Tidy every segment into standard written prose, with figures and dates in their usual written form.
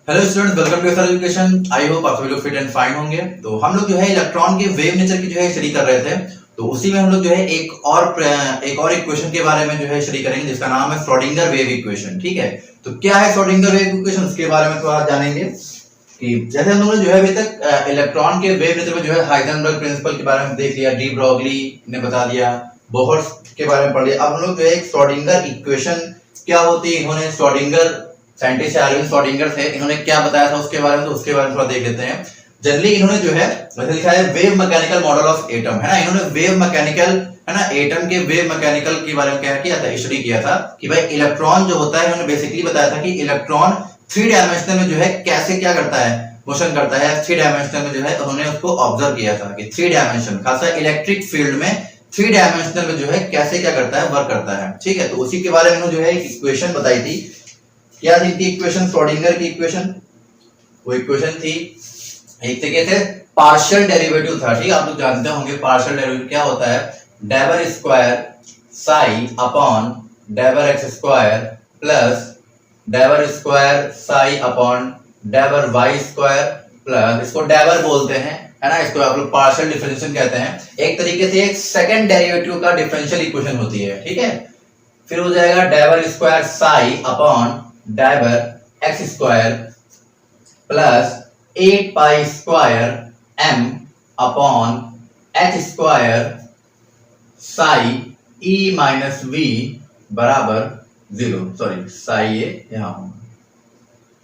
Hello students, welcome to sir education. I hope आप सभी लोग फिट एंड फाइन होंगे। तो हम लोग जो है इलेक्ट्रॉन के वेव नेचर की जो है स्टडी कर रहे थे। तो उसी में हम लोग जो है एक और इक्वेशन के बारे में जो है स्टडी करेंगे जिसका नाम है श्रोडिंगर वेव इक्वेशन। ठीक है, तो क्या है श्रोडिंगर वेव इक्वेशन, उसके बारे में थोड़ा जानेंगे कि जैसे हम लोगों ने जो है अभी तक इलेक्ट्रॉन के वेव नेचर में जो है हाइजेनबर्ग प्रिंसिपल के बारे में देख लिया, डी ब्रोगली ने बता दिया, बोहर के बारे में पढ़ लिया। अब हम लोग जो है एक श्रोडिंगर इक्वेशन क्या होती है, इन्होंने श्रोडिंगर साइंटिस्ट एल्विन श्रोडिंगर थे, इन्होंने क्या बताया था उसके बारे में, तो उसके बारे में थोड़ा देख लेते हैं। जनरली इन्होंने जो है वैसे लिखा है wave mechanical model of atom, है ना। इन्होंने वेव मैकेनिकल, है ना, एटम के वेव मैकेनिकल के बारे में क्या किया था, स्टडी किया था कि भाई इलेक्ट्रॉन जो होता है, इन्होंने बेसिकली बताया था कि इलेक्ट्रॉन थ्री डायमेंशनल में जो है कैसे क्या करता है, मोशन करता है। थ्री डायमेंशनल में जो है उन्होंने उसको ऑब्जर्व किया था कि थ्री डायमेंशन खासा इलेक्ट्रिक फील्ड में थ्री डायमेंशनल में जो है कैसे क्या करता है, वर्क करता है। ठीक है, तो उसी के बारे में जो है एक इक्वेशन बताई थी। क्या थी इक्वेशन, श्रोडिंगर की इक्वेशन। वो इक्वेशन थी एक तरीके से पार्शियल डेरिवेटिव था। ठीक है, आप लोग जानते होंगे पार्शियल डेरिवेटिव क्या होता है, डेवर स्क्वायर साई अपॉन डेवर एक्स स्क्वायर प्लस डेवर स्क्वायर साई अपॉन डेवर वाई स्क्वायर प्लस, इसको डेवर बोलते हैं, है ना, इसको आप लोग पार्शियल डिफरेंशिएशन कहते हैं। एक तरीके से एक सेकंड डेरिवेटिव का डिफरेंशियल इक्वेशन होती है। ठीक है, फिर हो जाएगा डेवर स्क्वायर साई अपॉन डाइवर x square plus 8 pi square m upon H square psi e minus v बराबर 0। सॉरी, साई ए यहां होगा।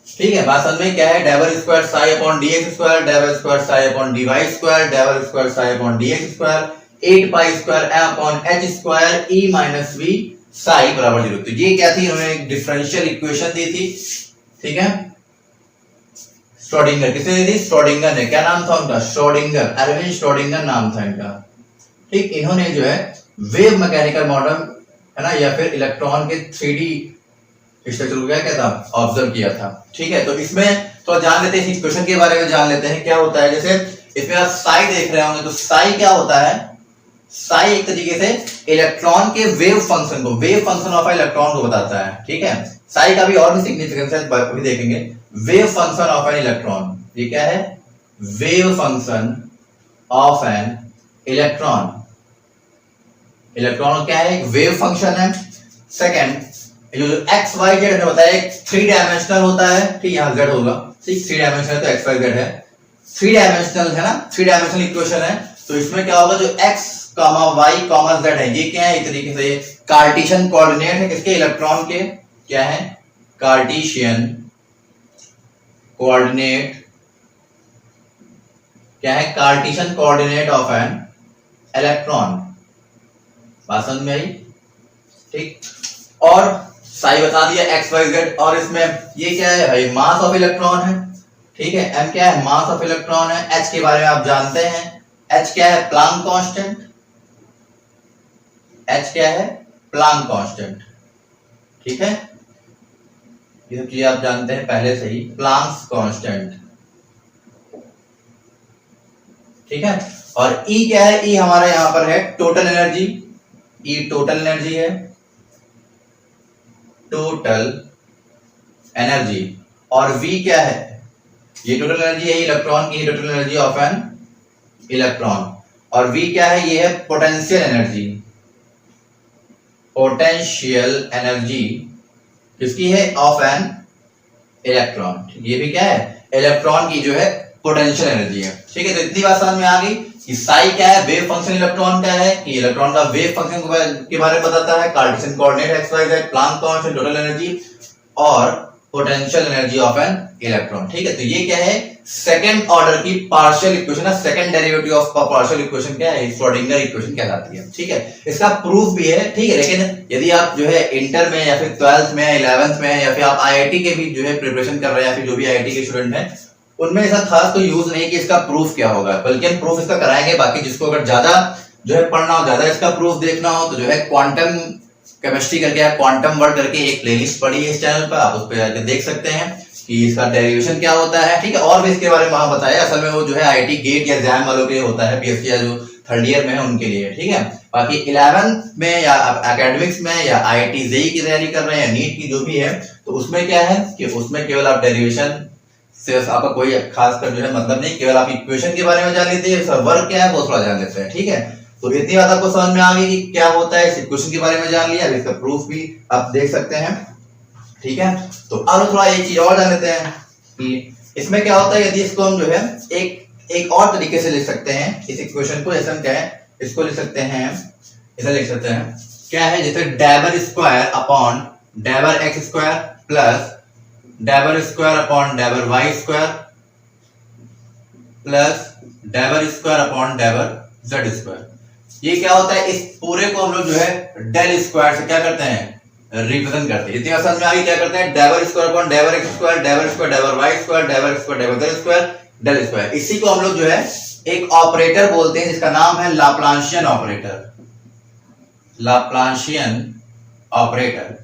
ठीक है, बात समझ में क्या है, डेवर square psi upon dx square, डेवर square psi upon dy square, डेवर square psi upon dx square, 8 pi square m upon h square e minus v psi बराबर 0। तो ये क्या थी, इन्होंने एक डिफरेंशियल इक्वेशन दी थी। ठीक है, श्रोडिंगर, किसने दी थी, श्रोडिंगर ने। क्या नाम था उनका, श्रोडिंगर, एल्विन श्रोडिंगर नाम था इनका। ठीक, इन्होंने जो है वेव मैकेनिकल मॉडल, है ना, या फिर इलेक्ट्रॉन के 3D स्ट्रक्चर को क्या था, ऑब्जर्व किया था। ठीक है, तो इसमें तो जान लेते हैं, इस इक्वेशन के बारे में जान लेते हैं क्या होता है। जैसे इसमें आप साई देख रहे होंगे, तो साई क्या होता है, साई एक तरीके से इलेक्ट्रॉन के वेव फंक्शन को, वेव फंक्शन ऑफ इलेक्ट्रॉन को बताता है। ठीक है, साई का भी और भी सिग्निफिकेंस है, अभी देखेंगे। Wave function of an electron, ये क्या है, wave function of an electron. Electron क्या है, एक वेव फंक्शन है। सेकंड, जो एक्स वाई जेड ने बताया थ्री डायमेंशनल होता है। ठीक, यहाँ जेड होगा, ठीक, थ्री डायमेंशनल तो एक्स वाई जेड है, थ्री डायमेंशनल है ना, थ्री डायमेंशनल इक्वेशन है। तो इसमें क्या होगा, जो X comma Y comma Z है, ये क्या है, एक तरीके से कार्टेशियन कोऑर्डिनेट है किसके, इलेक्ट्रॉन के। क्या है, कार्टेशियन कोऑर्डिनेट, क्या है, Cartesian coordinate of an electron. बात समझ में आई। ठीक, और साई बता दिया एक्स वाई जेड, और इसमें ये क्या है भाई, मास ऑफ इलेक्ट्रॉन है। ठीक है, एम क्या है, मास ऑफ इलेक्ट्रॉन है। एच के बारे में आप जानते हैं, एच क्या है, प्लांक कांस्टेंट। एच क्या है, प्लांक कांस्टेंट। ठीक है, ये सब चीजें आप जानते हैं पहले से ही, प्लांक कांस्टेंट। ठीक है, और ई क्या है, ई हमारे यहां पर है टोटल एनर्जी, ई टोटल एनर्जी है, टोटल एनर्जी। और वी क्या है, ये टोटल एनर्जी है इलेक्ट्रॉन की, total energy of an electron. और वी क्या है, ये है पोटेंशियल एनर्जी, पोटेंशियल एनर्जी किसकी है, ऑफ एन इलेक्ट्रॉन। ये भी क्या है, इलेक्ट्रॉन की जो है पोटेंशियल एनर्जी है। ठीक है, तो इतनी बात समझ में आ गई कि साई क्या है, वेव फंक्शन इलेक्ट्रॉन क्या है, कि इलेक्ट्रॉन का वेव फंक्शन के बारे में बताता है, Cartesian coordinate x Y z, Planck constant, total energy और potential energy of an electron. ठीक है, तो ये क्या है, सेकंड ऑर्डर की पार्शियल इक्वेशन है, second derivative of partial equation क्या है, श्रोडिंगर इक्वेशन कहलाती है। ठीक है, इसका प्रूफ भी है। ठीक है, लेकिन यदि आप जो है इंटर में या फिर 12th में, 11th में, या फिर आप आईआईटी के भी जो है प्रिपरेशन कर रहे हैं, या फिर जो भी आईआईटी के स्टूडेंट हैं, उनमें ऐसा खास कोई यूज नहीं कि इसका प्रूफ क्या होगा, बल्कि हम प्रूफ इसका कराएंगे। बाकी जिसको अगर ज्यादा जो है पढ़ना हो, ज्यादा इसका प्रूफ देखना हो, तो जो है क्वांटम केमिस्ट्री करके, क्वांटम वर्ल्ड करके एक प्लेलिस्ट पड़ी है इस चैनल पर, आप उस पर जाकर देख सकते हैं कि इसका डेरिवेशन क्या होता है। ठीक है, और भी इसके बारे में वहां बताया। असल में वो जो है आईआईटी गेट या एग्जाम वालों के लिए होता है, पीएससी या जो थर्ड ईयर में है उनके लिए। ठीक है, बाकी 11th में या एकेडमिक्स में या आईआईटी जेईई की तैयारी कर रहे हैं या नीट की जो भी है, तो उसमें क्या है कि उसमें केवल आप डेरिवेशन सिर्फ आपका कोई खास कर जो है मतलब नहीं, केवल आप इक्वेशन के बारे में जान लेते हैं, वर्क क्या है वो थोड़ा जान लेते हैं, ठीक है। तो इतनी बात आपको समझ में आ गई कि क्या होता है, इस इक्वेशन के बारे में जान लिया, अब इसका प्रूफ भी आप देख सकते हैं, ठीक है। तो अब थोड़ा एक चीज और जान लेते हैं कि इसमें क्या होता है, यदि इसको हम जो है एक और तरीके से लिख सकते हैं इस इक्वेशन को, जैसे हम क्या है इसको लिख सकते हैं, इसे लिख सकते हैं क्या है, जैसे डेबर स्क्वायर अपॉन डेबर एक्स स्क्वायर प्लस डेबर स्क्वायर अपॉन डेबर वाई स्क्वायर प्लस डेबर स्क्वायर अपॉन डेबर जेड स्क्वायर। ये क्या होता है, इस पूरे को हम लोग जो है डेल स्क्वायर से क्या करते हैं, रिप्रेजेंट करते हैं। इतनी आसान में आगे क्या करते हैं, डेबर स्क्वायर अपॉन डेबर एक्स स्क्वायर, डेबर स्क्वायर डेबर वाई स्क्वायर, डेबर स्क्वायर डेबर जेड स्क्वायर, डेल स्क्वायर। इसी को हम लोग जो है एक ऑपरेटर बोलते हैं जिसका नाम है लाप्लासियन ऑपरेटर, लाप्लासियन ऑपरेटर।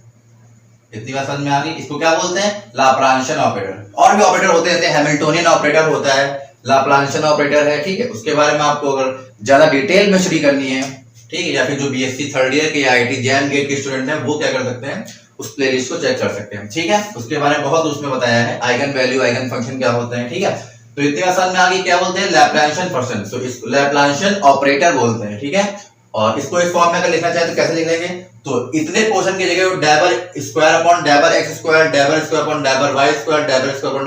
इतनी बात समझ में आ गई, इसको क्या बोलते हैं, लाप्लासियन ऑपरेटर। और भी ऑपरेटर होते हैं, जैसे हैमिल्टोनियन ऑपरेटर होता है, लाप्लासियन ऑपरेटर है, ठीक है। उसके बारे में आपको अगर ज्यादा डिटेल में स्टडी करनी है, ठीक है, या फिर जो बीएससी थर्ड ईयर के आईआईटी जैम गेट के स्टूडेंट हैं वो क्या कर सकते हैं, उस प्लेलिस्ट को चेक कर सकते हैं, ठीक है। उसके बारे में बहुत उसमें बताया है, आइगन वैल्यू आइगन फंक्शन क्या होते हैं, ठीक है। तो इतनी आसान में आगे क्या बोलते हैं, लैप्लासियन फंक्शन, तो इसको लैप्लासियन ऑपरेटर बोलते हैं, ठीक है। और इसको इस फॉर्म में अगर लिखना चाहे तो कैसे लिख लेंगे, तो इतने पोर्शन की जगह डेबर स्क्वायर अपॉन डेबर एक्स स्क्वायर, डेबर स्क्वायर अपॉन डेबर वाई स्क्वायर, डेबर स्क्वायर अपॉन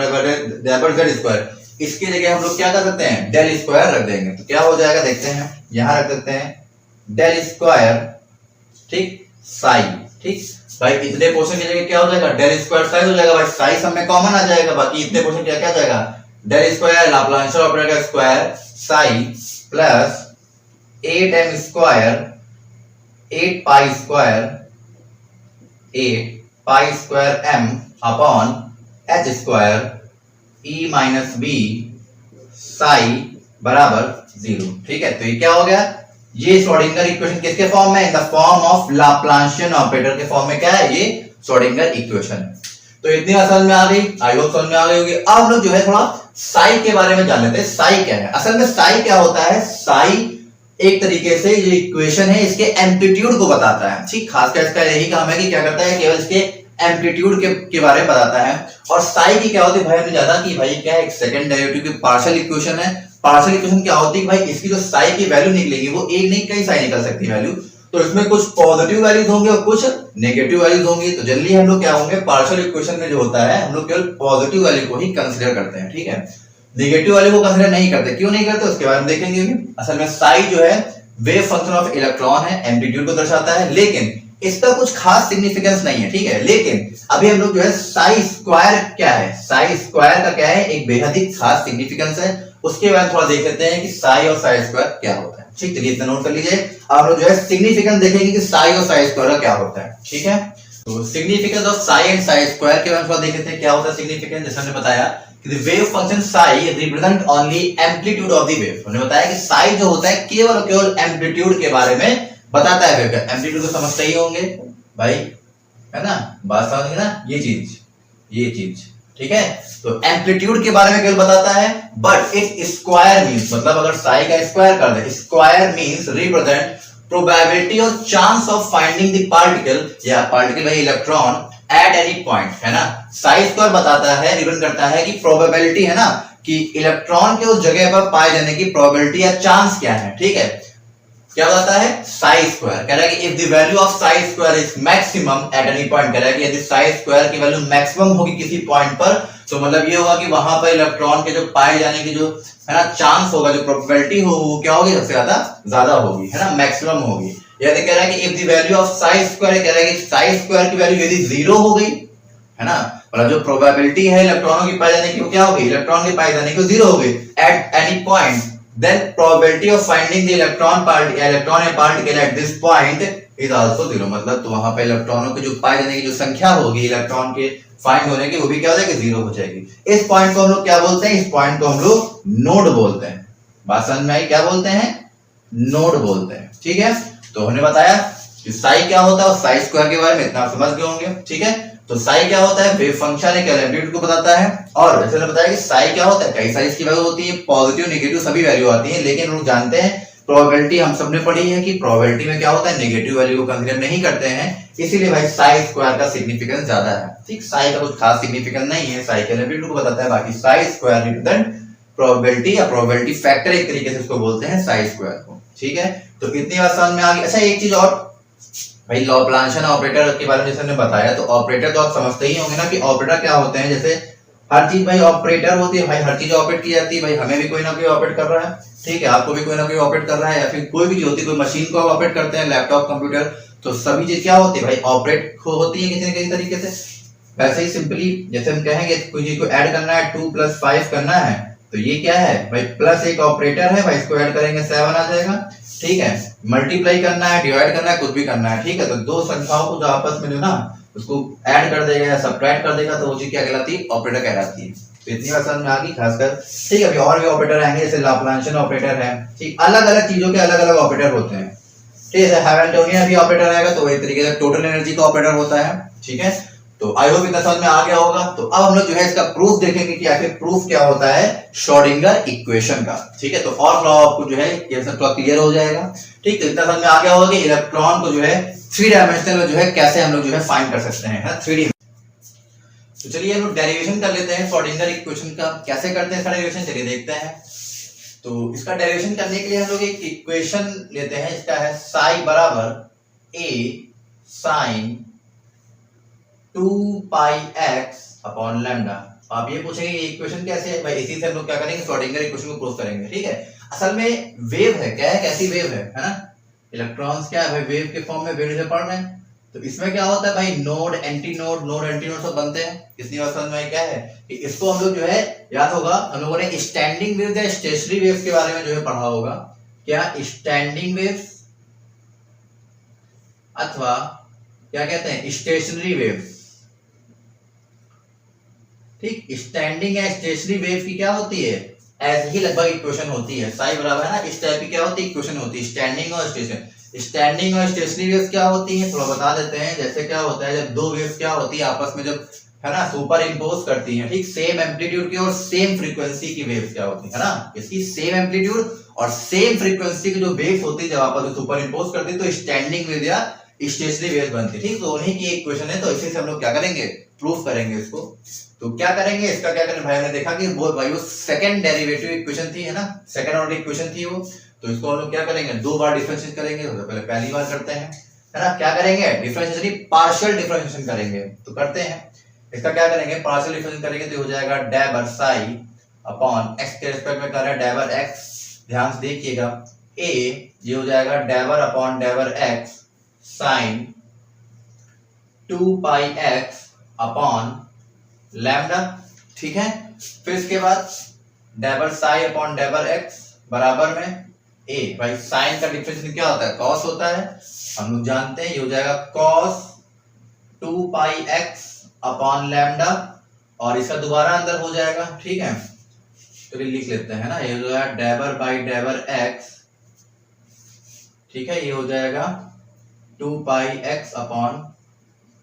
डेबर जेड स्क्वायर, इसकी जगह हम लोग क्या कर सकते हैं, डेल स्क्वायर रख देंगे। तो क्या हो जाएगा देखते हैं, यहां रख देते हैं डेल स्क्वायर, ठीक, साई, ठीक भाई। इतने पोर्शन की जगह क्या हो जाएगा, डेल स्क्वायर साई हो जाएगा भाई, साई सब में कॉमन आ जाएगा, बाकी इतने पोर्शन क्या क्या जाएगा, डेल स्क्वायर लाप्लासियन ऑपरेटर का square psi plus 8m square 8 pi square m upon h square e minus B psi बराबर 0, ठीक है। तो ये क्या हो गया, ये श्रोडिंगर इक्वेशन किसके फॉर्म में, in the form of Laplacian operator के फॉर्म में क्या है, ये श्रोडिंगर इक्वेशन। तो इतनी आसान में आ गई, आई होप समझ में आ गई होगी। अब लोग जो है थोड़ा साई के बारे में जान लेते हैं, साई क्या है। असल में साई क्या होता है, साई एक तरीके से ये इक्वेशन है इसके एम्पलीट्यूड को बताता है, ठीक। खासकर इसका यही काम है कि क्या करता है, केवल इसके एम्पलीट्यूड के बारे में बताता है। और साई की क्या होती है भाई, हमने ज्यादा की भाई क्या है, एक सेकंड डेरिवेटिव की पार्शियल इक्वेशन है। पार्शियल इक्वेशन क्या होती है भाई, इसकी जो साई की वैल्यू निकलेगी वो एक नहीं कई साई निकल सकती है वैल्यू, तो इसमें कुछ पॉजिटिव वैल्यूज होंगे और कुछ नेगेटिव वैल्यूज होंगी। तो जल्दी हम लोग क्या होंगे, पार्शियल इक्वेशन में जो होता है हम लोग केवल पॉजिटिव वैल्यू को ही कंसीडर करते हैं, ठीक है। नेगेटिव वैल्यू को कंसीडर नहीं करते, क्यों नहीं करते उसके बारे में देखेंगे भी। असल में साई जो है वेव फंक्शन ऑफ इलेक्ट्रॉन है, एम्पलीट्यूड को दर्शाता है, लेकिन इसका कुछ खास सिग्निफिकेंस नहीं है, ठीक है। लेकिन अभी हम लोग जो है साई स्क्वायर क्या है, साई स्क्वायर का क्या है, एक बेहद ही खास सिग्निफिकेंस है, उसके बाद थोड़ा देख लेते हैं कि साई और साई स्क्वायर क्या होता है, ठीक। चलिए इतना नोट कर लीजिए। अब हम लोग जो है सिग्निफिकेंस देखेंगे कि साई और साई स्क्वायर का क्या होता है, ठीक है। तो significance of Sai and Sai square के बारे में थोड़ा देख लेते हैं क्या होता है सिग्निफिकेंस। जैसे हमने बताया कि the wave function psi represent only amplitude of the wave। हमने बताया कि psi जो होता है केवल और केवल एम्पलीट्यूड के बारे में बताता है वेव का। एम्पलीट्यूड को समझते ही होंगे भाई, है ना, बात समझ ना, ये चीज, ठीक है। तो एम्पलीट्यूड के बारे में केवल बताता है, बट इट स्क्वायर मींस, मतलब अगर psi का स्क्वायर कर दे, स्क्वायर मींस रिप्रेजेंट प्रोबेबिलिटी और chance of finding the particle या पार्टिकल भाई इलेक्ट्रॉन एट एनी पॉइंट, है ना। साई स्क्वायर बताता है, रिप्रेजेंट करता है कि प्रोबेबिलिटी है ना, कि इलेक्ट्रॉन के उस जगह पर पाए जाने की प्रोबेबिलिटी या चांस क्या है, ठीक है। क्या बताता है, साई स्क्वायर कह रहा है कि if the value of Sai square is maximum at any point, कह रहा है कि यदि साई स्क्वायर की वैल्यू मैक्सिमम होगी किसी पॉइंट पर, तो मतलब ये होगा कि वहां पर इलेक्ट्रॉन के जो पाए जाने की जो है ना चांस होगा, जो प्रोबेबिलिटी हो वो क्या होगी, सबसे ज्यादा होगी, है ना, मैक्सिमम होगी। यदि कह रहा है कि if the value of Sai square, कह रहा है कि साई स्क्वायर की वैल्यू यदि 0 हो गई, है ना, मतलब जो प्रोबेबिलिटी है इलेक्ट्रॉनों की पाए जाने की वो क्या होगी, इलेक्ट्रॉन के पाए जाने की 0 हो गई at any point, then probability of finding the electron या particle at this point is also 0। मतलब तो वहां पे इलेक्ट्रॉनों के जो पाए जाने की जो संख्या होगी इलेक्ट्रॉन के फाइंड होने की, वो भी क्या हो जाएगी, 0 हो जाएगी। इस पॉइंट को हम लोग क्या बोलते हैं, इस पॉइंट को हम लोग नोड बोलते हैं। बात समझ में आई, क्या बोलते हैं, नोड बोलते हैं, ठीक है। तो हमने बताया कि साई क्या होता है और साई स्क्वायर के बारे में इतना समझ गए होंगे, ठीक है। तो साई क्या होता है, वेव फंक्शन है, एम्पलीट्यूड को बताता है। और जैसे मैंने बताया कि साई क्या होता है, कई साइज की वैल्यू होती है, पॉजिटिव नेगेटिव सभी वैल्यू आती है, लेकिन लोग जानते हैं प्रोबेबिलिटी हम सबने पढ़ी है कि प्रोबेबिलिटी में क्या होता है, नेगेटिव वैल्यू को कंसीडर नहीं करते हैं, इसीलिए भाई साई स्क्वायर का सिग्निफिकेंस ज्यादा है। ठीक, साई का कुछ खास सिग्निफिकेंस नहीं है, साई के एलिमेंट को बताता है, बाकी साई स्क्वायर रिप्रेजेंट प्रोबेबिलिटी या प्रोबेबिलिटी फैक्टर एक तरीके से इसको बोलते हैं साई स्क्वायर को। ठीक है, तो इतनी बात समझ में आ गई। अच्छा एक चीज और भाई, लॉप्लांशियन ऑपरेटर के बारे में जैसे हमने बताया, तो ऑपरेटर तो आप समझते ही होंगे ना कि ऑपरेटर क्या होते हैं। जैसे हर चीज भाई ऑपरेटर होती है, भाई हर चीज ऑपरेट की जाती है, भाई हमें भी कोई ना कोई ऑपरेट कर रहा है, ठीक है, आपको भी कोई ना कोई ऑपरेट कर रहा है, या फिर कोई भी चीज होती है, कोई मशीन को आप ऑपरेट करते हैं, लैपटॉप, कंप्यूटर, तो सभी चीज क्या होती है भाई, ऑपरेट होती है किसी न किसी तरीके से। वैसे ही सिंपली जैसे हम कहेंगे कोई चीज को ऐड करना है, 2 + 5 करना है, तो ये क्या है भाई, प्लस एक ऑपरेटर है भाई, इसको ऐड करेंगे 7 आ जाएगा। ठीक है, मल्टीप्लाई करना है, डिवाइड करना है, कुछ भी करना है, ठीक है, तो दो संख्याओं को जो आपस में जो ना उसको ऐड कर देगा या सब्ट्रैक्ट कर देगा, तो वो चीज क्या कहलाती है, ऑपरेटर कहलाती है। तो इतनी बात समझ में आ गई खासकर। ठीक है, अभी और भी ऑपरेटर आएंगे, जैसे लाप्लांशियन ऑपरेटर है, ठीक, अलग अलग चीजों के अलग अलग ऑपरेटर होते हैं। ठीक है, हैमिल्टोनियन भी ऑपरेटर आएगा, तो एक तरीके से टोटल एनर्जी का ऑपरेटर होता है। ठीक है, तो आई होप इतना समझ में आ गया होगा। तो अब हम लोग जो है इसका प्रूफ देखेंगे कि आखिर प्रूफ क्या होता है श्रोडिंगर इक्वेशन का। ठीक है, तो और लॉ आपको जो है ये सब थोड़ा क्लियर हो जाएगा। ठीक, तो इतना समझ में आ गया होगा कि इलेक्ट्रॉन को जो है 3 डायमेंशनल में जो है कैसे हम लोग जो है फाइंड कर सकते हैं 3D। तो चलिए हम लोग डेरिवेशन कर लेते हैं श्रोडिंगर इक्वेशन का। कैसे करते हैं इसका डेरिवेशन, चलिए देखते हैं। तो इसका डेरिवेशन करने के लिए हम लोग एक इक्वेशन लेते हैं, इसका है साई बराबर a sin 2 pi x upon lambda. आप ये पूछेंगे ये इक्वेशन कैसे है भाई, इसी से हम लोग क्या करेंगे, श्रोडिंगर इक्वेशन को प्रूव करेंगे। ठीक है, असल में वेव है, क्या है, कैसी वेव है ना, इलेक्ट्रॉन्स क्या है भाई, वेव के फॉर्म में वेव से पढ़ रहे हैं। तो इसमें क्या होता है भाई, node anti node, node anti node सब बनते हैं। इतनी बात समझ में क्या है कि इसको हम लोग जो है याद होगा, हम लोगों ने स्टैंडिंग वेव या स्टेशनरी वेव के बारे में जो है पढ़ा होगा। क्या स्टैंडिंग वेव अथवा क्या कहते हैं, स्टेशनरी वेव। ठीक, स्टैंडिंग या स्टेशनरी वेव की क्या होती है, ऐसे ही लगभग इक्वेशन होती है, साई बराबर है ना, इस टाइप की क्या होती है इक्वेशन होती है, स्टैंडिंग और स्टेशन। स्टैंडिंग और स्टेशनरी वेव्स क्या होती हैं, थोड़ा बता देते हैं। जैसे क्या होता है, जब दो वेव्स क्या होती है आपस में जब है ना सुपर इम्पोज करती हैं, ठीक, सेम एम्पलीट्यूड की और सेम फ्रीक्वेंसी की वेव्स क्या होती है ना, इसकी सेम एम्पलीट्यूड और सेम फ्रीक्वेंसी की जो वेव्स होती है जब आपस में सुपर इम्पोज करती है, तो स्टैंडिंग वेव या स्टेशनरी वेव बनती है। ठीक, तो उन्हीं की इक्वेशन है, तो इसी से हम लोग क्या करेंगे, प्रूफ करेंगे इसको। तो क्या करेंगे, इसका क्या करें भाई, हमने देखा कि वो भाई वो सेकंड डेरिवेटिव इक्वेशन थी, है ना, सेकंड ऑर्डर इक्वेशन थी वो। तो इसको हम लोग क्या करेंगे, 2 बार डिफरेंशिएट करेंगे। तो पहले पहली बार करते हैं, है ना, क्या करेंगे, डिफरेंशिएशन, पार्शियल डिफरेंशिएशन करेंगे। तो करते हैं, इसका क्या करेंगे, पार्शियल डिफरेंशिएशन करेंगे, तो हो जाएगा डेबर साई अपॉन x के रिस्पेक्ट में कर रहा है डेबर x, ध्यान से देखिएगा, a ये हो जाएगा डेबर अपॉन डेबर x साइन 2 पाई x अपॉन लैम्डा। ठीक है, फिर इसके बाद डेबर साई अपॉन डेबर x बराबर में a, भाई साइन का डिफरेंशिएशन क्या होता है, cos होता है, हम लोग जानते हैं, ये हो जाएगा cos 2 पाई x अपॉन लैम्डा, और इसका दोबारा अंदर हो जाएगा। ठीक है, तो लिख लेते हैं ना, ये हो जाएगा डेबर बाई डेबर x, ठीक है, ये हो जाएगा 2 पाई x अपॉन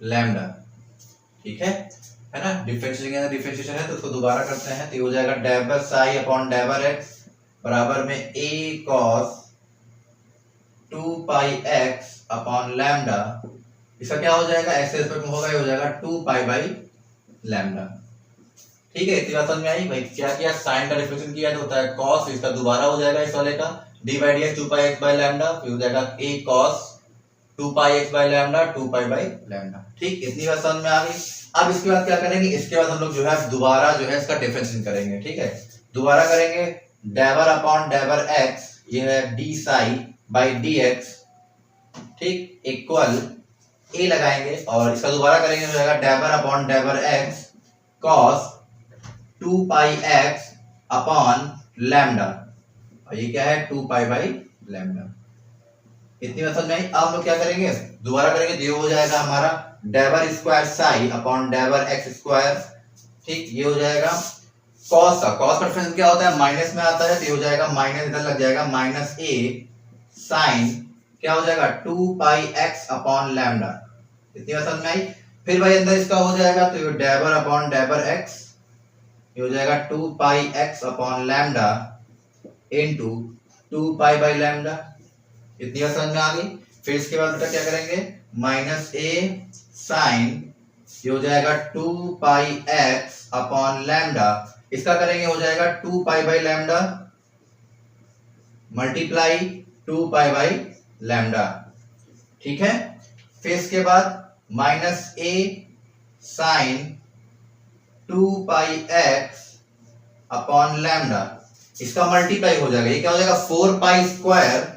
लैम्डा। ठीक है ना, डिफरेंशिएशन है, तो उसको दोबारा करते हैं, तो ये हो जाएगा डेबर साई अपॉन डेबर x बराबर में a cos 2 pi x upon lambda. इसका क्या हो जाएगा, x के रिस्पेक्ट में होगा, ये हो जाएगा 2 पाई बाई लैम्डा। ठीक है, इतनी बात समझ में आई भाई। क्या किया, साइन का डिफरेंशिएशन किया तो होता है cos, इसका दोबारा हो जाएगा इस वाले का d by dx 2 pi x by lambda, फिर हो जाएगा a cos 2 pi x by lambda 2 pi by lambda. ठीक, इतनी बात समझ में आ गई। अब इसके बाद क्या करेंगे, इसके बाद हम लोग जो है दोबारा जो है इसका डिफरेंशिएशन करेंगे। ठीक है, दोबारा करेंगे, डेबर अपॉन डेबर x, ये है d साई बाई dx, ठीक, इक्वल a लगाएंगे, और इसका दोबारा करेंगे, हो जाएगा डेबर अपॉन डेबर x cos 2 पाई x अपॉन लैम्डा, और ये क्या है 2 पाई बाई लैम्डा। इतनी बात समझ में आई। अब हम लोग क्या करेंगे, दोबारा करेंगे, तो ये हो जाएगा हमारा डेबर स्क्वायर साई अपॉन डेबर एक्स स्क्वायर। ठीक, ये हो जाएगा कॉस का, कॉस का डिफरेंस क्या होता है, माइनस में आता है, तो ये हो जाएगा माइनस, इधर लग जाएगा माइनस a साइन क्या हो जाएगा 2 पाई x अपॉन लैम्डा। इतनी बात समझ में आई। फिर भाई अंदर इसका हो जाएगा, तो ये डेबर अपॉन डेबर x, ये हो जाएगा 2 पाई x upon lambda into 2 pi by lambda. इतनी बात समझ में आ गई। फिर इसके बाद बेटा क्या करेंगे, माइनस ए साइन, ये हो जाएगा 2 पाई एक्स अपॉन लैम्डा, इसका करेंगे हो जाएगा 2 pi by lambda multiply 2 pi by lambda. ठीक है। फिर इसके बाद minus A sine 2 pi x upon lambda, इसका मल्टीप्लाई हो जाएगा, ये क्या हो जाएगा 4 पाई स्क्वायर,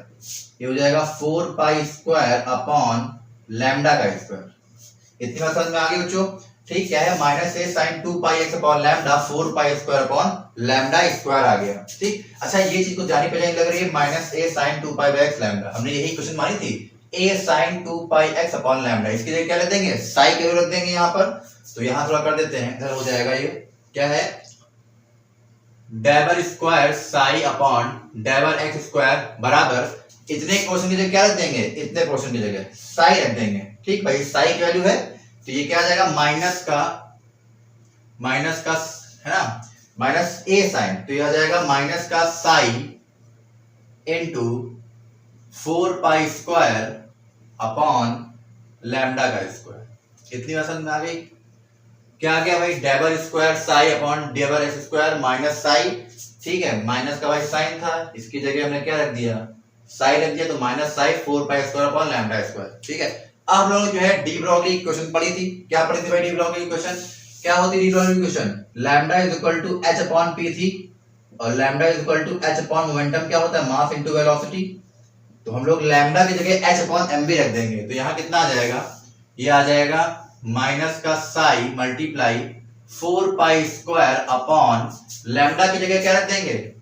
ये हो जाएगा 4 पाई स्क्वायर अपॉन लैम्डा का स्क्वायर। इतनी बात समझ में आ गई बच्चों। ठीक, क्या है, minus A sine 2 pi x upon lambda 4 pi square upon lambda square आ गया। ठीक, अच्छा ये चीज को जानी पहचानी लग रही है, minus A sine 2 pi by X lambda, हमने यही क्वेश्चन मानी थी, A sine 2 pi x upon lambda, इसकी जगह क्या रख देंगे, साई के रख देंगे यहाँ पर। तो यहाँ थोड़ा कर देते हैं, इधर हो जाएगा ये क्या है, devil square psi upon devil x square बराबर, इतने पोर्शन की जगह क्या रख देंगे, इतने पोर्शन की जगह साई रख देंगे। ठीक भाई, साई की वैल्यू है तो ये क्या आ जाएगा, माइनस का है ना, माइनस ए साइन, तो ये आ जाएगा माइनस का Sai into 4 pi square upon lambda का स्क्वायर। इतनी बात समझ में आ गई। क्या आ गया भाई, devil square psi upon devil x square minus psi. ठीक है, माइनस का भाई साइन था, इसकी जगह हमने क्या रख दिया, साई रख दिया, तो minus psi 4 pi square upon lambda square. ठीक है। अब हम लोगों ने जो है डी ब्रोगली इक्वेशन पढ़ी थी। क्या पढ़ी थी भाई डी ब्रोगली इक्वेशन, क्या होती है de Broglie equation, lambda is equal to h upon p थी, और lambda is equal to h upon momentum क्या होता है, मास इनटू वेलोसिटी। तो हम लोग लैम्डा की जगह h अपॉन mv रख देंगे, तो यहाँ कितना आ जाएगा, ये आ जाएगा माइनस का Sai multiply 4 pi square upon lambda की जगह क्या रख देंगे,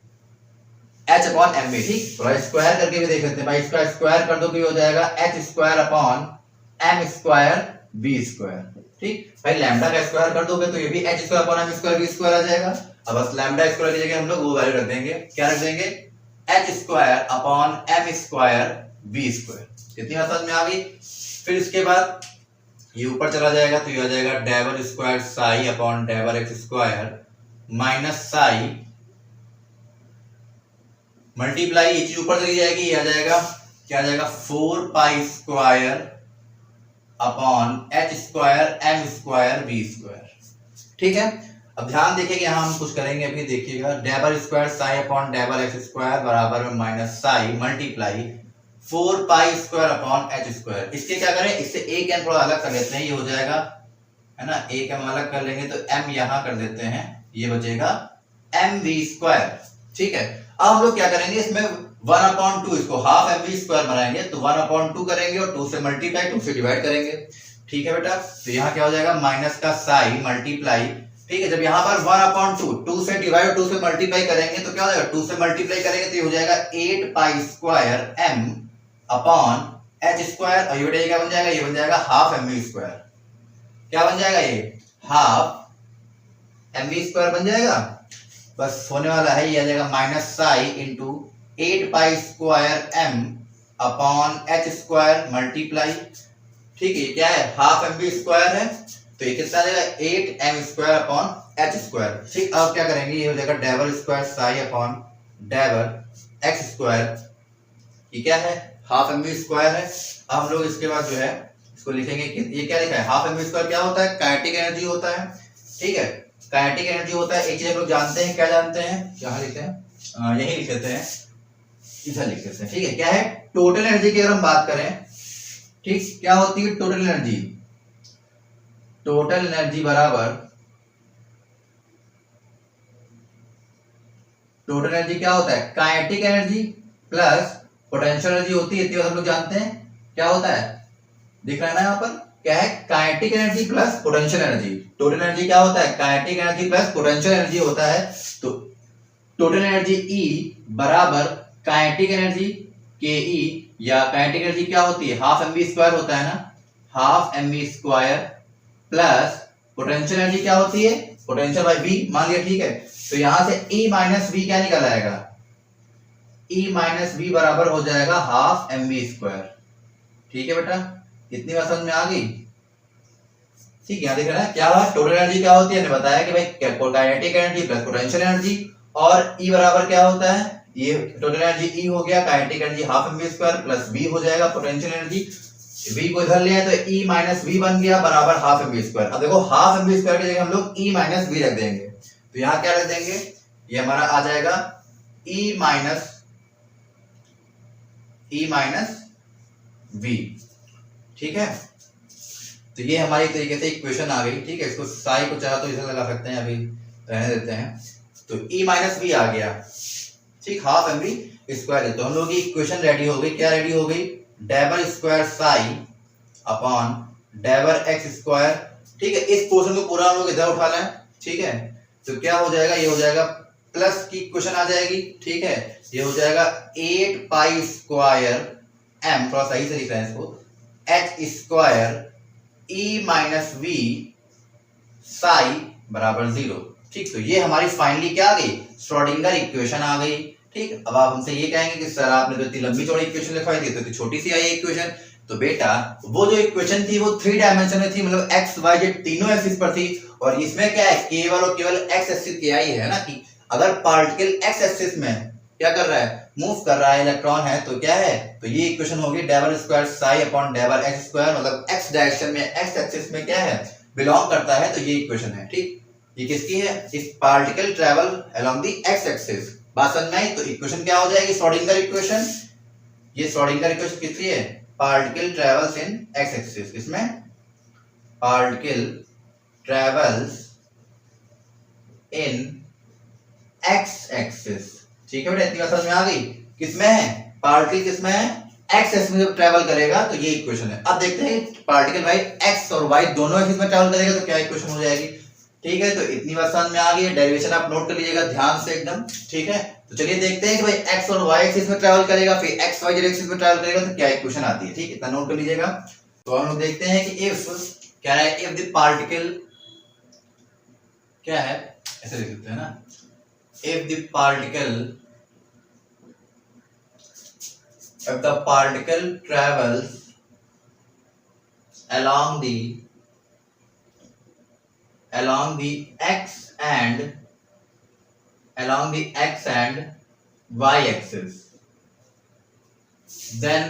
h अपॉन mv। ठीक, थोड़ा स्क्वायर करके भी देख सकते हैं भाई, इसका स्क्वायर कर दो तो ये हो जाएगा h square upon m square v square. ठीक भाई, लैम्डा का स्क्वायर कर दोगे तो ये भी h square upon m square v square आ जाएगा। अब बस लैम्डा स्क्वायर की जगह हम लोग वो वैल्यू रख देंगे, क्या रख देंगे, h square upon m square v square. इतनी बात समझ में आ गई। फिर इसके बाद ये ऊपर चला जाएगा तो ये आ जाएगा devil square psi upon devil x square minus psi multiply, ये चीज ऊपर चली जाएगी, ये आ जाएगा क्या आ जाएगा 4 pi square upon h square m square v square. ठीक है। अब ध्यान देखिए कि यहाँ हम कुछ करेंगे, अभी देखिएगा, devil square psi upon devil x square बराबर में minus psi multiply 4 pi square upon h square. इसके क्या करें, इससे a के थोड़ा अलग कर लेते हैं, ये हो जाएगा है ना, a के हम अलग कर लेंगे तो m यहाँ कर देते हैं, ये बचेगा mv स्क्वायर। ठीक है। अब हम लोग क्या करेंगे, इसमें 1/2 इसको हाफ mv स्क्वायर बनाएंगे, तो 1/2 करेंगे और 2 से मल्टीप्लाई 2 से डिवाइड करेंगे। ठीक है बेटा, तो यहाँ क्या हो जाएगा माइनस का साई मल्टीप्लाई, ठीक है, जब यहाँ पर 1/2 2 से डिवाइड 2 से मल्टीप्लाई करेंगे तो क्या हो जाएगा, 2 से मल्टीप्लाई करेंगे तो ये हो जाएगा 8 pi square m upon h square, और ये बेटा क्या बन जाएगा, ये बन जाएगा हाफ mv स्क्वायर। क्या बन जाएगा, ये हाफ mv स्क्वायर बन जाएगा। बस होने वाला है, ये आ जाएगा minus psi into 8 pi square m upon h square multiply, ठीक है, क्या है हाफ mv स्क्वायर है, तो ये कितना आ जाएगा 8m square upon h square. ठीक, अब क्या करेंगे, ये हो जाएगा devil square psi upon devil x square, ये क्या है हाफ mv स्क्वायर है। अब हम लोग इसके बाद जो है इसको लिखेंगे कि ये क्या लिखा है, हाफ mv स्क्वायर क्या होता है, काइनेटिक एनर्जी होता है। ठीक है, काइनेटिक एनर्जी होता है, एक चीज हम लोग जानते हैं, क्या जानते हैं, कहाँ लिखते हैं, यही लिख लेते हैं, इधर लिख लेते हैं। ठीक है, क्या है टोटल एनर्जी की अगर हम बात करें, ठीक, क्या होती है टोटल एनर्जी, टोटल एनर्जी बराबर, टोटल एनर्जी क्या होता है, kinetic energy plus potential energy होती है, इतनी हम लोग जानते हैं। क्या होता है, दिख रहा है ना यहाँ पर, क्या है kinetic energy plus potential energy. Total energy क्या होता है, kinetic energy plus potential energy होता है। तो टोटल एनर्जी E बराबर काइनेटिक एनर्जी के ई, या काइनेटिक एनर्जी क्या होती है, हाफ mv स्क्वायर होता है ना, half mv square plus potential energy क्या होती है, पोटेंशियल बाय v मान लिया। ठीक है, तो यहां से E माइनस v क्या निकल आएगा, E माइनस v बराबर हो जाएगा हाफ mv स्क्वायर। ठीक है बेटा, इतनी बात समझ में आ गई। ठीक, यहाँ देख रहे हैं क्या हुआ, टोटल एनर्जी क्या होती है, बताया कि भाई kinetic energy plus potential energy, और E बराबर क्या होता है, ये टोटल एनर्जी ई हो गया, kinetic energy half M V square plus V हो जाएगा पोटेंशियल एनर्जी, वी को इधर ले आए तो ई माइनस वी बन गया बराबर हाफ एम वी स्क्वायर। अब देखो हाफ एम वी स्क्वायर की जगह हम लोग ई माइनस वी रख देंगे, तो यहाँ क्या रख देंगे, ये हमारा आ जाएगा ई माइनस वी, ठीक है। तो ये हमारी तरीके से इक्वेशन आ गई, ठीक है। इसको साई को चाहे तो इसे लगा सकते हैं, अभी रहने देते हैं। तो ई माइनस वी आ गया, ठीक, हाफ एम वी स्क्वायर। तो हम लोग की इक्वेशन रेडी हो गई, क्या रेडी हो गई, डेबर स्क्वायर साई अपॉन डेबर एक्स स्क्वायर, ठीक है। इस पोर्शन को पूरा हम लोग इधर उठा लें, ठीक है। तो क्या हो जाएगा, ये हो जाएगा प्लस की इक्वेशन आ जाएगी, ठीक है। ये हो जाएगा 8 पाई स्क्वायर एम, थोड़ा सही से लिख रहे हैं इसको, H square E minus we psi बराबर 0, ठीक। तो ये हमारी फाइनली क्या आ गई, श्रोडिंगर इक्वेशन आ गई, ठीक। अब आप हमसे ये कहेंगे कि सर आपने तो इतनी लंबी चौड़ी इक्वेशन लिखवाई थी, तो छोटी सी आई इक्वेशन। तो बेटा वो जो इक्वेशन थी वो 3 डायमेंशन में थी, मतलब एक्स वाई जेड तीनों एक्सिस पर थी, और इसमें क्या है, केवल और केवल एक्स एक्सिस की आई है ना, कि अगर पार्टिकल एक्स एक्सिस में क्या कर रहा है, मूव कर रहा है, इलेक्ट्रॉन है, तो क्या है, तो ये इक्वेशन होगी डेबर स्क्वायर साई अपॉन डेबर एक्स स्क्वायर, मतलब एक्स डायरेक्शन में एक्स एक्सिस में क्या है, बिलोंग करता है, तो ये इक्वेशन है, ठीक। ये किसकी है, इस particle travel along the x axis, बात समझ में आई। तो इक्वेशन क्या हो जाएगी, श्रोडिंगर इक्वेशन, ये श्रोडिंगर इक्वेशन किसकी है, particle travels in x axis, इसमें particle travels in x axis, ठीक है बेटा, इतनी बात समझ में आ गई। किसमें है, पार्टिकल किसमें है, एक्स एक्सिस में जब ट्रेवल करेगा तो ये इक्वेशन है। अब देखते हैं पार्टिकल भाई एक्स और वाई दोनों एक्सिस में ट्रेवल करेगा तो क्या इक्वेशन हो जाएगी, ठीक है। तो इतनी बात समझ में आ गई है, डेरिवेशन आप नोट कर लीजिएगा ध्यान से एकदम, ठीक है। तो चलिए देखते हैं कि भाई एक्स और वाई एक्सिस में ट्रेवल करेगा, फिर एक्स वाई जेड एक्सिस में ट्रेवल करेगा तो क्या इक्वेशन आती है, ठीक, इतना नोट कर लीजिएगा। तो हम लोग देखते हैं कि इफ क्या है, इफ द पार्टिकल क्या है, ऐसे लिख सकते हैं ना, if the particle travels along the x and y axis, then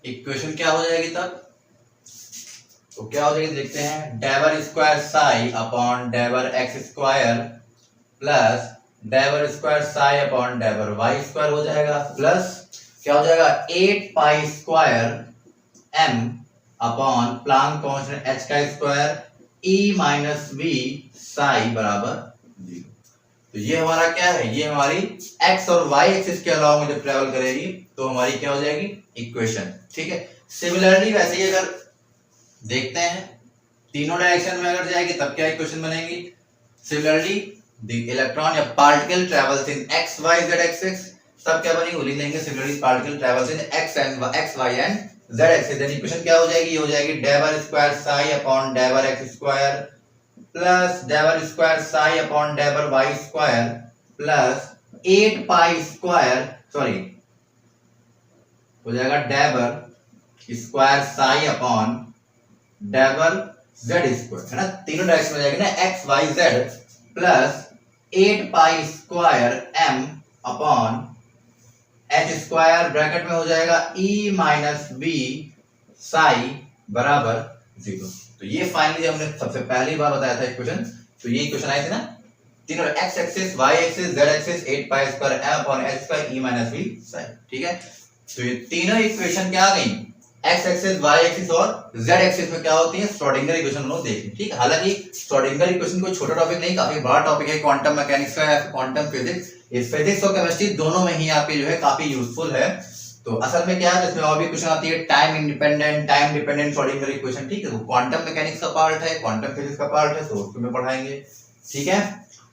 equation क्या हो जाएगी तब, तो क्या हो जाएगी देखते हैं, डेबर स्क्वायर साई अपॉन डेबर एक्स स्क्वायर प्लस डेबर स्क्वायर साई अपॉन डेबर वाई स्क्वायर हो जाएगा, प्लस क्या हो जाएगा 8 pi square M upon Planck constant h का square E minus we psi बराबर 0। तो ये हमारा क्या है, ये हमारी एक्स और वाई एक्सिस के अलावा जब ट्रेवल करेगी तो हमारी क्या हो जाएगी इक्वेशन, ठीक है। सिमिलरली वैसे ही अगर देखते हैं तीनों डायरेक्शन में अगर जाएगी तब क्या इक्वेशन बनेगी, सिमिलरली द इलेक्ट्रॉन या particle travels in x Y z axis, तब क्या बनेगी, लिख देंगे similarly particle travels in x y and z axis, then equation क्या हो जाएगी, ये हो जाएगी डेबर स्क्वायर साई अपॉन डेबर एक्स स्क्वायर प्लस डेबर स्क्वायर साई अपॉन डेबर y square plus 8 pi square, sorry हो जाएगा डेबर स्क्वायर साई अपॉन डेबर जेड स्क्वायर, है ना, तीनों डायरेक्शन में जाएगी ना, X Y Z plus 8 pi square M upon H square, bracket में हो जाएगा ई माइनस बी साई बराबर 0। तो ये फाइनली हमने सबसे पहली बार बताया था इक्वेशन, तो ये इक्वेशन आई थी ना, तीनों x axis y axis z axis 8 pi square M upon H square ई माइनस बी साई, ठीक है। तो ये तीनों इक्वेशन क्या आ गई, एक्स एक्सिस वाई एक्सिस और जेड एक्सिस में क्या होती है, श्रोडिंगर इक्वेशन हम लोग देखें, ठीक है। हालांकि श्रोडिंगर इक्वेशन कोई छोटा टॉपिक नहीं, काफी बड़ा टॉपिक है, क्वांटम मैकेनिक्स का या क्वांटम फिजिक्स, इस फिजिक्स और केमिस्ट्री दोनों में ही आपके जो है काफी यूजफुल है। तो असल में क्या है, इसमें और भी क्वेश्चन आती है time independent time dependent Schrodinger equation, ठीक है। वो क्वांटम मैकेनिक्स का पार्ट है, क्वांटम फिजिक्स का पार्ट है, तो उसमें पढ़ाएंगे, ठीक है।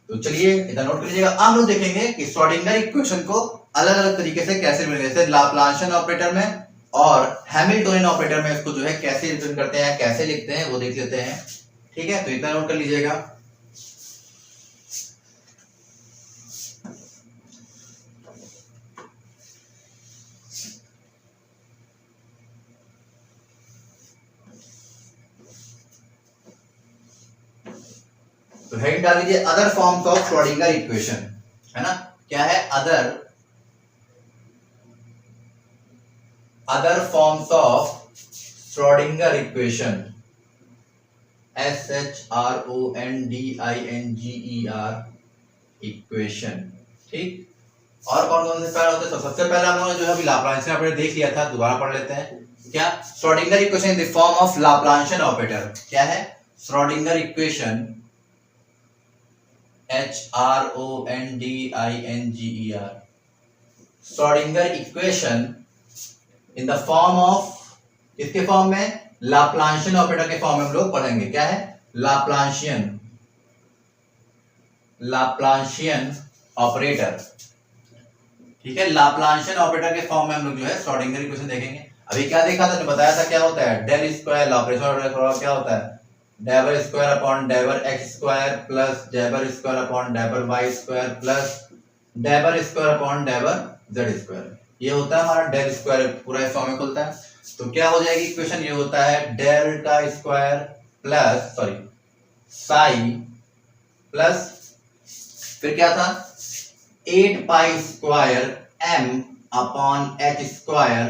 तो चलिए इतना नोट कर लीजिएगा। अब हम लोग देखेंगे कि श्रोडिंगर इक्वेशन को अलग अलग तरीके से कैसे मिलेंगे, जैसे लाप्लासियन ऑपरेटर में और हैमिल्टोनियन ऑपरेटर में इसको जो है कैसे रिप्रेजेंट करते हैं, कैसे लिखते हैं, वो देख लेते हैं, ठीक है। तो इतना नोट कर लीजिएगा। तो हेडिंग डाल दीजिए other forms of Schrodinger equation, है ना, क्या है, other forms of Schrodinger equation, SHRONDINGER equation, ठीक। और कौन कौन से पैर होते हैं? तो सबसे पहले हम लोगों ने जो है अभी लाप्लासियन ऑपरेटर देख लिया था, दोबारा पढ़ लेते हैं। क्या, Schrodinger equation in the form of Laplacian operator, क्या है, Schrodinger equation HRONDINGER, Schrodinger equation in the form of, किसके फॉर्म में, लाप्लासियन ऑपरेटर के फॉर्म में हम लोग पढ़ेंगे। क्या है, लाप्लासियन ऑपरेटर, ठीक है। लाप्लासियन ऑपरेटर के फॉर्म में हम लोग जो है श्रोडिंगर इक्वेशन देखेंगे। अभी क्या देखा था, बताया था क्या होता है, डेल स्क्वायर लाप्लासियन ऑपरेटर क्या होता है, डेबर स्क्वायर अपॉन डेबर एक्स स्क्वायर प्लस डेबर स्क्वायर अपॉन डेबर वाई स्क्वायर प्लस डेबर स्क्वायर अपॉन डेबर जेड स्क्वायर, ये होता है हमारा डेल स्क्वायर, पूरा इस फॉर्म में खुलता है। तो क्या हो जाएगी इक्वेशन, ये होता है डेल का स्क्वायर प्लस साई प्लस, फिर क्या था, 8 pi square m upon h square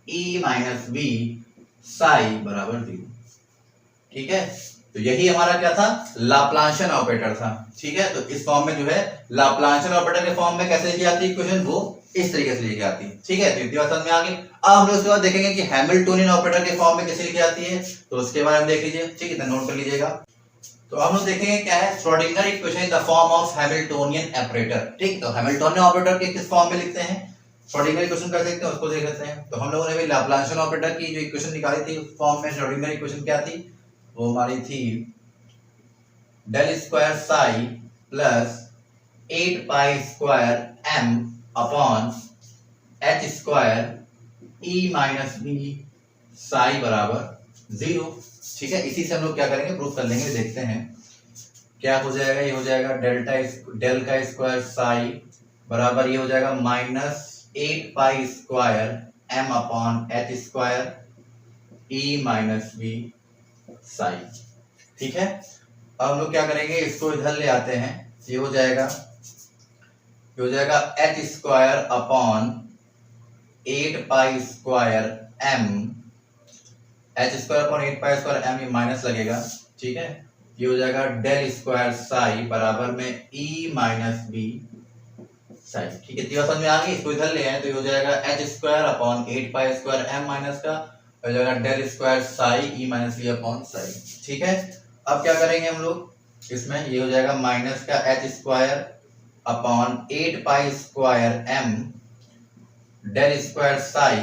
e minus v psi बराबर 0, ठीक है। तो यही हमारा क्या था, लाप्लासियन ऑपरेटर था, ठीक है। तो इस फॉर्म में जो है लाप्लासियन ऑपरेटर के फॉर्म में कैसे लिखी जाती है इक्वेशन, वो इस तरीके से लिखी जाती है, ठीक है। तो इतनी बात समझ में आ गई। अब हम लोग उसके बाद देखेंगे कि हैमिल्टोनियन ऑपरेटर के फॉर्म में कैसे लिखी जाती है, तो उसके बारे में देख लीजिए, ठीक है, नोट कर लीजिएगा। तो हम लोग देखेंगे क्या है, Schrodinger equation in the form of Hamiltonian operator, ठीक। तो हैमिल्टोनियन ऑपरेटर के किस फॉर्म में लिखते हैं, श्रोडिंगर इक्वेशन कर सकते हैं, उसको देख लेते हैं। तो हम लोगों ने भी लाप्लासियन ऑपरेटर की जो इक्वेशन निकाली थी उस फॉर्म में श्रोडिंगर इक्वेशन क्या थी, वो हमारी थी del square psi plus 8 pi square m upon h square e minus b psi बराबर 0, ठीक है। इसी से हम लोग क्या करेंगे, प्रूफ कर लेंगे, देखते हैं क्या हो जाएगा। ये हो जाएगा डेल का स्क्वायर साई बराबर, ये हो जाएगा minus 8 pi square m upon h square e minus b Sai, ठीक है। अब हम लोग क्या करेंगे, इसको इधर ले आते हैं, ये हो जाएगा h square upon 8 pi square m, h square upon 8 pi square m, ये माइनस लगेगा, ठीक है। ये हो जाएगा डेल स्क्वायर साई बराबर में e माइनस b साई, ठीक है। इतनी बात समझ में आ गई। इसको इधर ले आए तो ये हो जाएगा h square upon 8 pi square m minus का हो जाएगा del square psi e minus b upon psi, ठीक है। अब क्या करेंगे हम लोग इसमें, ये हो जाएगा माइनस का h square upon 8 pi square m del square psi,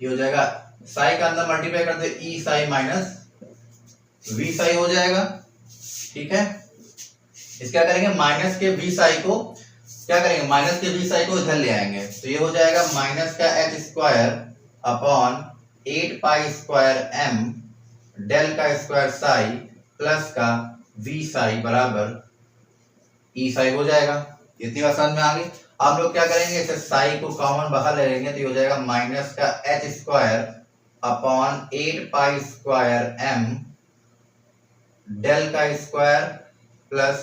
ये हो जाएगा साई का अंदर मल्टीप्लाई कर दे e psi minus v psi हो जाएगा, ठीक है। इस क्या करेंगे, माइनस के v साई को क्या करेंगे, माइनस के v साई को इधर ले आएंगे, तो ये हो जाएगा माइनस का h square upon 8 pi square m del का स्क्वायर साई प्लस का v साई बराबर e साई हो जाएगा। इतनी बात समझ में आ गई। आप लोग क्या करेंगे, इसे साई को कॉमन बाहर ले लेंगे, तो ये हो जाएगा माइनस का h square upon 8 pi square m del का स्क्वायर प्लस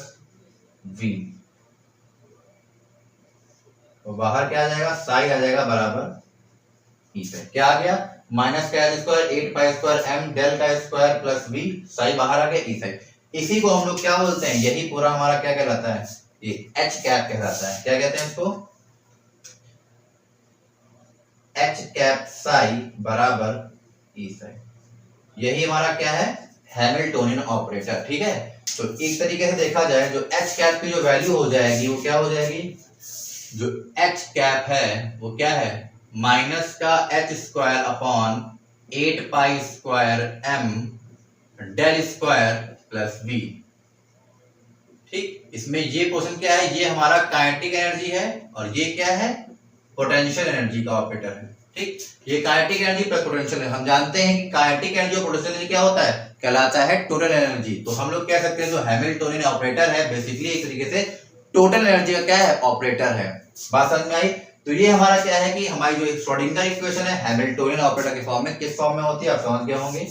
v, तो बाहर क्या आ जाएगा, साई आ जाएगा बराबर e से, क्या आ गया, माइनस का h square 8 pi square m del का स्क्वायर प्लस v, साई बाहर आ गया e साई। इसी को हम लोग क्या बोलते हैं, यही पूरा हमारा क्या कहलाता है, ये h कैप कहलाता है। क्या कहते हैं इसको, h कैप साई बराबर e साई, यही हमारा क्या है, हैमिल्टोनियन ऑपरेटर, ठीक है। तो एक तरीके से देखा जाए, जो h कैप की जो वैल्यू हो जाएगी वो क्या हो जाएगी, जो h कैप है वो क्या है, माइनस का h square upon 8 pi square m del square plus v, ठीक। इसमें ये पोर्शन क्या है, ये हमारा काइनेटिक एनर्जी है और ये क्या है, पोटेंशियल एनर्जी का ऑपरेटर है, ठीक। ये काइनेटिक एनर्जी प्लस पोटेंशियल है। हम जानते हैं कि काइनेटिक एनर्जी और पोटेंशियल एनर्जी क्या होता है, कहलाता है टोटल एनर्जी। तो हम लोग कह सकते हैं जो हैमिल्टोनियन ऑपरेटर है बेसिकली एक तरीके से टोटल एनर्जी का क्या है, ऑपरेटर है। बात समझ में आई। तो ये हमारा क्या है कि हमारी जो श्रोडिंगर इक्वेशन है हैमिल्टोनियन ऑपरेटर के फॉर्म में, किस फॉर्म में होती है आप समझ गए होंगे।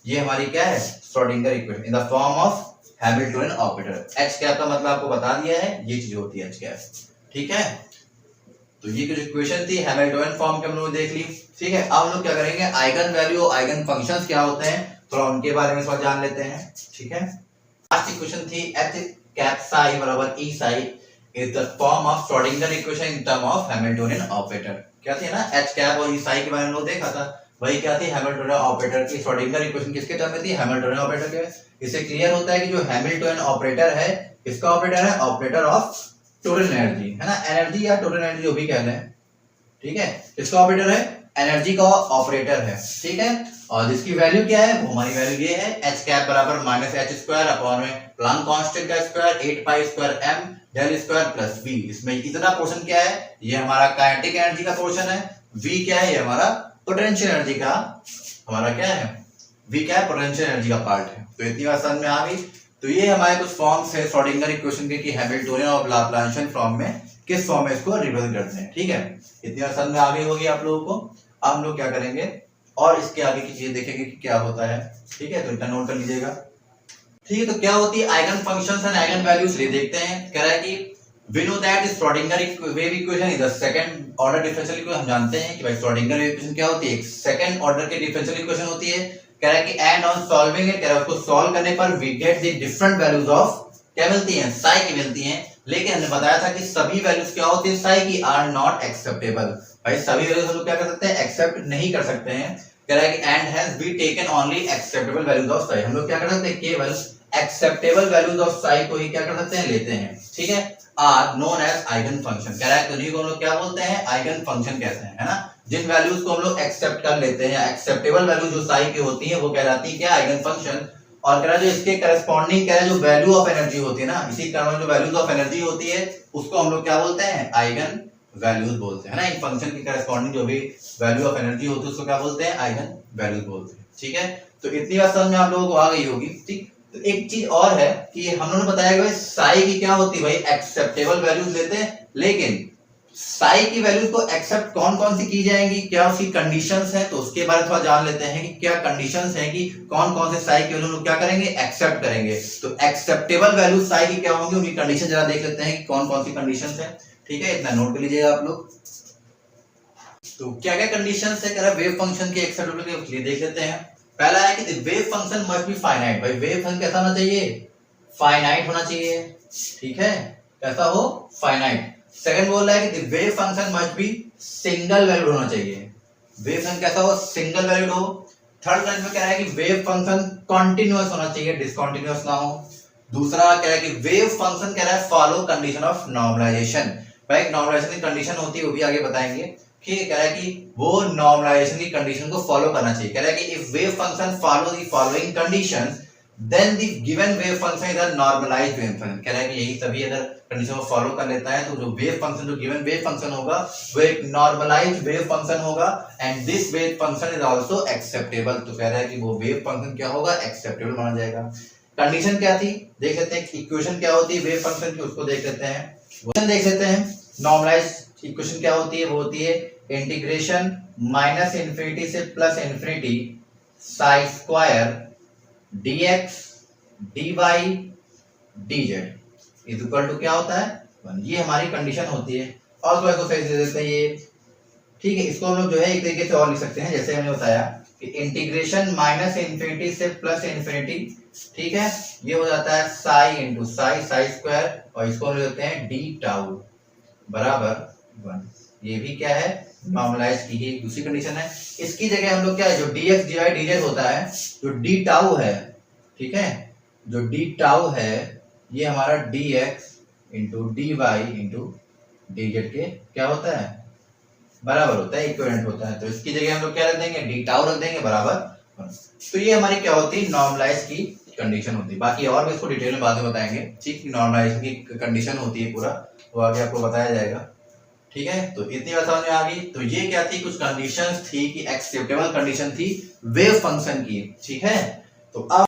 ये हमारी क्या है, Schrodinger equation in the form of Hamiltonian operator. H cap का मतलब आपको बता दिया है, ये चीज होती है एच कैप। ठीक है। तो ये जो इक्वेशन थी हैमिल्टोनियन फॉर्म के हम लोग देख ली, ठीक है। अब हम लोग क्या करेंगे, आइगन वैल्यू और आइगन फंक्शंस क्या होते हैं थोड़ा उनके बारे में थोड़ा जान लेते हैं, ठीक है। लास्ट इक्वेशन थी h कैप psi बराबर e psi is the form of Schrodinger equation in term of Hamiltonian operator. क्या थी ना, h कैप और e psi के बारे में लोग देखा था, वही क्या थी हैमिल्टोनियन ऑपरेटर की श्रोडिंगर इक्वेशन किसके टर्म में थी, हैमिल्टोनियन ऑपरेटर के। इससे क्लियर होता है कि जो हैमिल्टोनियन ऑपरेटर है किसका ऑपरेटर है, ऑपरेटर ऑफ टोटल एनर्जी, है ना, एनर्जी या टोटल एनर्जी जो भी कह लें, ठीक है। किसका ऑपरेटर है, एनर्जी का ऑपरेटर है, ठीक है। और जिसकी वैल्यू क्या है, वो हमारी वैल्यू ये है h कैप बराबर माइनस एच स्क्वायर अपॉन में प्लांक कांस्टेंट का square 8 pi square m del square plus v। इसमें इतना पोर्शन क्या है, ये हमारा काइनेटिक एनर्जी का पोर्शन है, v क्या है, ये हमारा पोटेंशियल एनर्जी का हमारा क्या है, v क्या है, पोटेंशियल एनर्जी का पार्ट है। तो इतनी बात समझ में आ गई। तो ये हमारे कुछ फॉर्म्स है श्रोडिंगर इक्वेशन के कि हैमिल्टोनियन और लाप्लासियन फॉर्म में किस फॉर्म में इसको रिप्रेजेंट करते हैं, ठीक है। इतनी बात समझ में आ गई होगी आप लोगों को। अब हम लोग क्या करेंगे और इसके आगे की चीजें देखेंगे कि क्या होता है, ठीक है। तो इतना नोट कर लीजिएगा, ठीक है। तो क्या होती है eigen functions and eigen values, ये देखते हैं। कह रहा है कि we know that the Schrodinger wave equation is the second order differential equation। हम जानते हैं कि भाई Schrodinger wave equation क्या होती है, एक सेकंड ऑर्डर की डिफरेंशियल इक्वेशन होती है। कह रहा है कि एंड ऑन सॉल्विंग इट, कह रहा है उसको सॉल्व करने पर we get the different values of क्या मिलती हैं, साई की मिलती हैं। लेकिन हमने बताया था कि सभी वैल्यूज क्या होती है साई की, आर नॉट एक्सेप्टेबल। भाई सभी वैल्यूज हम लोग क्या कर सकते हैं, एक्सेप्ट नहीं कर सकते हैं। कह रहा है कि and has be taken only acceptable values of Sai. हम लोग क्या कर सकते हैं, केवल एक्सेप्टेबल वैल्यूज ऑफ साई को ही क्या कर सकते हैं, लेते हैं, ठीक है। Are known as eigen function. कह रहा है तो इन्हीं को हम लोग क्या बोलते हैं, आइगन फंक्शन कहते हैं, है ना। जिन वैल्यूज को हम लोग एक्सेप्ट कर लेते हैं, एक्सेप्टेबल वैल्यू जो साई की होती है वो कहलाती है क्या, आइगन फंक्शन। और कह रहा है जो इसके करस्पॉन्डिंग कह रहा है जो वैल्यू ऑफ एनर्जी होती है ना, इसी कारण जो वैल्यूज ऑफ एनर्जी होती है उसको हम लोग क्या बोलते हैं, आइगन वैल्यूज बोलते हैं, है ना। इन फंक्शन की करस्पॉन्डिंग जो भी वैल्यू ऑफ एनर्जी होती है उसको क्या बोलते हैं, आइगन वैल्यूज बोलते हैं, ठीक है। तो इतनी बात समझ में आप लोगों को आ गई होगी, ठीक। तो एक चीज और है कि हम लोगों ने बताया कि भाई साई की क्या होती है, भाई एक्सेप्टेबल वैल्यूज लेते हैं। लेकिन साई की वैल्यूज को एक्सेप्ट कौन कौन सी की जाएंगी, क्या उसकी कंडीशंस हैं, तो उसके बारे में थोड़ा जान लेते हैं कि क्या कंडीशंस हैं कि कौन कौन से साई की वैल्यू लोग क्या करेंगे, एक्सेप्ट करेंगे। तो एक्सेप्टेबल वैल्यू साई की क्या होंगी, उनकी कंडीशन जरा देख लेते हैं कि कौन कौन सी कंडीशंस है, ठीक है। इतना नोट कर लीजिएगा आप लोग। तो क्या क्या कंडीशंस है, कह रहा है वेव फंक्शन के एक्सेप्टेबिलिटी के लिए देख लेते हैं। पहला है कि wave function must be finite. भाई वेव फंक्शन कैसा होना चाहिए, फाइनाइट होना चाहिए, ठीक है, कैसा हो, फाइनाइट। सेकंड बोल रहा है कि wave function must be single valued होना चाहिए, वेव फंक्शन कैसा हो, सिंगल वैल्यूड हो। थर्ड लाइन में कह रहा है कि वेव फंक्शन कॉन्टिन्यूअस होना चाहिए, डिसकंटिन्यूअस ना हो। दूसरा कह रहा है कि वेव फंक्शन कह रहा है फॉलो कंडीशन ऑफ नॉर्मलाइजेशन। भाई नॉर्मलाइजेशन की कंडीशन होती है वो भी आगे बताएंगे, ठीक है। कह रहा है कि वो नॉर्मलाइजेशन की कंडीशन को फॉलो करना चाहिए। कह रहा है कि if wave function follow the following conditions then the given wave function is a normalised wave function. कह रहा है कि यही सभी अगर कंडीशन को फॉलो कर लेता है तो जो वेव फंक्शन, जो गिवन वेव फंक्शन होगा वो एक नॉर्मलाइज्ड वेव फंक्शन होगा and this wave function is also acceptable. तो कह रहा है कि वो वेव फंक्शन क्या होगा, एक्सेप्टेबल माना जाएगा। कंडीशन क्या थी देख लेते हैं, इक्वेशन क्या होती है वेव फंक्शन की उसको देख लेते हैं, वो देख लेते हैं। नॉर्मलाइज्ड इक्वेशन क्या होती है, वो होती है इंटीग्रेशन माइनस इन्फिनिटी से plus infinity psi square dx dy dz is equal to क्या होता है 1। ये हमारी कंडीशन होती है। और तो इसको सही दे देते हैं ये, ठीक है। इसको हम लोग जो है एक तरीके से और लिख सकते हैं, जैसे हमने बताया कि इंटीग्रेशन माइनस इन्फिनिटी से प्लस इन्फिनिटी, ठीक है, ये हो जाता है साई इंटू साई साई स्क्वायर, और इसको हम लेते हैं डी टाउ बराबर 1। ये भी क्या है, नॉर्मलाइज की ही दूसरी कंडीशन है। इसकी जगह हम लोग क्या है, जो dx dy dz होता है, जो d टाउ है, ठीक है, जो d टाउ है ये हमारा dx into dy into dz के क्या होता है, बराबर होता है, इक्विवेलेंट होता है। तो इसकी जगह हम लोग क्या रख देंगे, d टाउ रख देंगे बराबर 1। तो ये हमारी क्या होती है, नॉर्मलाइज की कंडीशन होती है। बाकी और भी इसको डिटेल में बाद में बताएंगे, ठीक, नॉर्मलाइजेशन की कंडीशन होती है पूरा, वो आगे आपको बताया जाएगा, ठीक है। तो इतनी बात समझ में आ गई। तो ये क्या थी, कुछ कंडीशंस थी कि एक्सेप्टेबल कंडीशन थी वेव फंक्शन की, ठीक है। तो अब